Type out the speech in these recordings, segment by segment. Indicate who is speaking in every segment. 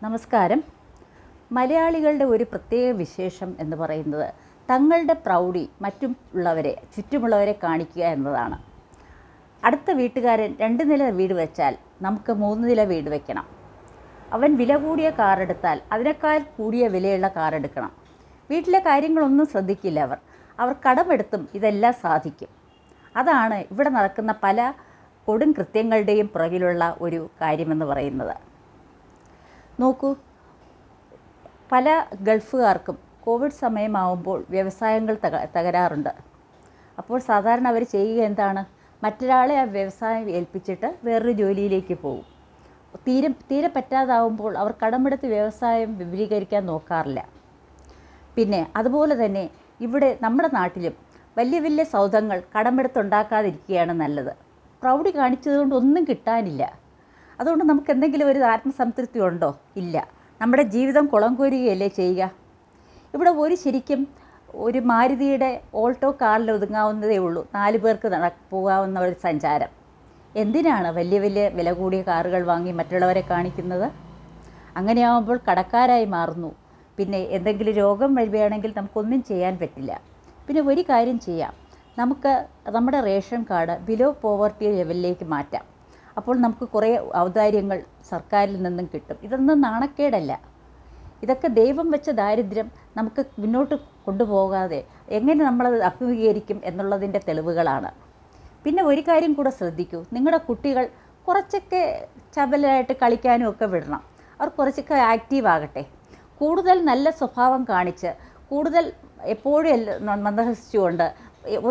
Speaker 1: നമസ്കാരം. മലയാളികളുടെ ഒരു പ്രത്യേക വിശേഷം എന്ന് പറയുന്നത് തങ്ങളുടെ പ്രൗഢി ചുറ്റുമുള്ളവരെ കാണിക്കുക എന്നതാണ്. അടുത്ത വീട്ടുകാരൻ 2 നില വീട് വെച്ചാൽ നമുക്ക് 3 നില വീട് വെക്കണം. അവൻ വില കൂടിയ കാറെടുത്താൽ അതിനേക്കാൾ കൂടിയ വിലയുള്ള കാറെടുക്കണം. വീട്ടിലെ കാര്യങ്ങളൊന്നും ശ്രദ്ധിക്കില്ല. അവർ കടമെടുത്തും ഇതെല്ലാം സാധിക്കും. അതാണ് ഇവിടെ നടക്കുന്ന പല കൊടും കൃത്യങ്ങളുടെയും പുറകിലുള്ള ഒരു കാര്യമെന്ന് പറയുന്നത്. നോക്കൂ, പല ഗൾഫുകാർക്കും കോവിഡ് സമയമാവുമ്പോൾ വ്യവസായങ്ങൾ തകരാറുണ്ട്. അപ്പോൾ സാധാരണ അവർ ചെയ്യുക എന്താണ്? മറ്റൊരാളെ ആ വ്യവസായം ഏൽപ്പിച്ചിട്ട് വേറൊരു ജോലിയിലേക്ക് പോകും. തീരെ പറ്റാതാവുമ്പോൾ അവർ കടമെടുത്ത് വ്യവസായം വിപുലീകരിക്കാൻ നോക്കാറില്ല. പിന്നെ അതുപോലെ തന്നെ ഇവിടെ നമ്മുടെ നാട്ടിലും വലിയ വലിയ സൗധങ്ങൾ കടമെടുത്തുണ്ടാക്കാതിരിക്കുകയാണ് നല്ലത്. പ്രൗഢി കാണിച്ചതുകൊണ്ട് ഒന്നും കിട്ടാനില്ല. അതുകൊണ്ട് നമുക്ക് എന്തെങ്കിലും ഒരു ആത്മസംതൃപ്തി ഉണ്ടോ? ഇല്ല. നമ്മുടെ ജീവിതം കുളം കോരുകയല്ലേ ചെയ്യുക. ഇവിടെ ശരിക്കും ഒരു മാരുതിയുടെ ഓൾട്ടോ കാറിൽ ഒതുങ്ങാവുന്നതേ ഉള്ളൂ 4 പേർക്ക് പോകാവുന്ന ഒരു സഞ്ചാരം. എന്തിനാണ് വലിയ വലിയ വില കൂടിയ കാറുകൾ വാങ്ങി മറ്റുള്ളവരെ കാണിക്കുന്നത്? അങ്ങനെയാകുമ്പോൾ കടക്കാരായി മാറുന്നു. പിന്നെ എന്തെങ്കിലും രോഗം വരികയാണെങ്കിൽ നമുക്കൊന്നും ചെയ്യാൻ പറ്റില്ല. പിന്നെ ഒരു കാര്യം ചെയ്യാം, നമുക്ക് നമ്മുടെ റേഷൻ കാർഡ് ബിലോ പോവർട്ടി ലെവലിലേക്ക് മാറ്റാം. അപ്പോൾ നമുക്ക് കുറേ ഔദാര്യങ്ങൾ സർക്കാരിൽ നിന്നും കിട്ടും. ഇതൊന്നും നാണക്കേടല്ല. ഇതൊക്കെ ദൈവം വെച്ച ദാരിദ്ര്യം നമുക്ക് മുന്നോട്ട് കൊണ്ടുപോകാതെ എങ്ങനെ നമ്മളത് അഭിമുഖീകരിക്കും എന്നുള്ളതിൻ്റെ തെളിവുകളാണ്. പിന്നെ ഒരു കാര്യം കൂടെ ശ്രദ്ധിക്കൂ, നിങ്ങളുടെ കുട്ടികൾ കുറച്ചൊക്കെ ചപലമായിട്ട് കളിക്കാനും ഒക്കെ വിടണം. അവർ കുറച്ചൊക്കെ ആക്റ്റീവ് ആകട്ടെ. കൂടുതൽ നല്ല സ്വഭാവം കാണിച്ച് കൂടുതൽ എപ്പോഴും മന്ദഹസിച്ചുകൊണ്ട്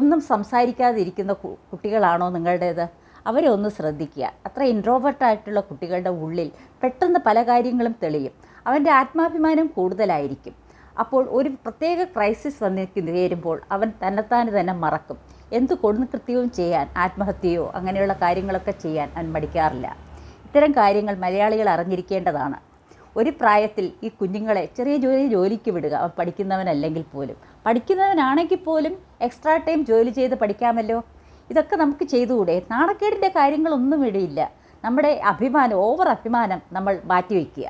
Speaker 1: ഒന്നും സംസാരിക്കാതിരിക്കുന്ന കുട്ടികളാണോ നിങ്ങളുടേത്? അവരെ ഒന്ന് ശ്രദ്ധിക്കുക. അത്ര ഇൻട്രോവേർട്ടായിട്ടുള്ള കുട്ടികളുടെ ഉള്ളിൽ പെട്ടെന്ന് പല കാര്യങ്ങളും തെളിയും. അവൻ്റെ ആത്മാഭിമാനം കൂടുതലായിരിക്കും. അപ്പോൾ ഒരു പ്രത്യേക ക്രൈസിസ് നേരുമ്പോൾ അവൻ തന്നെത്താനെ തന്നെ മറക്കും. എന്ത് കൊടുംകൃത്യവും ചെയ്യാൻ, ആത്മഹത്യയോ അങ്ങനെയുള്ള കാര്യങ്ങളൊക്കെ ചെയ്യാൻ അവൻ മടിക്കാറില്ല. ഇത്തരം കാര്യങ്ങൾ മലയാളികൾ അറിഞ്ഞിരിക്കേണ്ടതാണ്. ഒരു പ്രായത്തിൽ ഈ കുഞ്ഞുങ്ങളെ ചെറിയ ജോലിക്ക് വിടുക. അവൻ പഠിക്കുന്നവനല്ലെങ്കിൽ പോലും, പഠിക്കുന്നവനാണെങ്കിൽ പോലും എക്സ്ട്രാ ടൈം ജോലി ചെയ്ത് പഠിക്കാമല്ലോ. ഇതൊക്കെ നമുക്ക് ചെയ്തുകൂടെ? നാണക്കേടിൻ്റെ കാര്യങ്ങളൊന്നും ഇടയില്ല. നമ്മുടെ ഓവർ അഭിമാനം നമ്മൾ മാറ്റിവെക്കുക.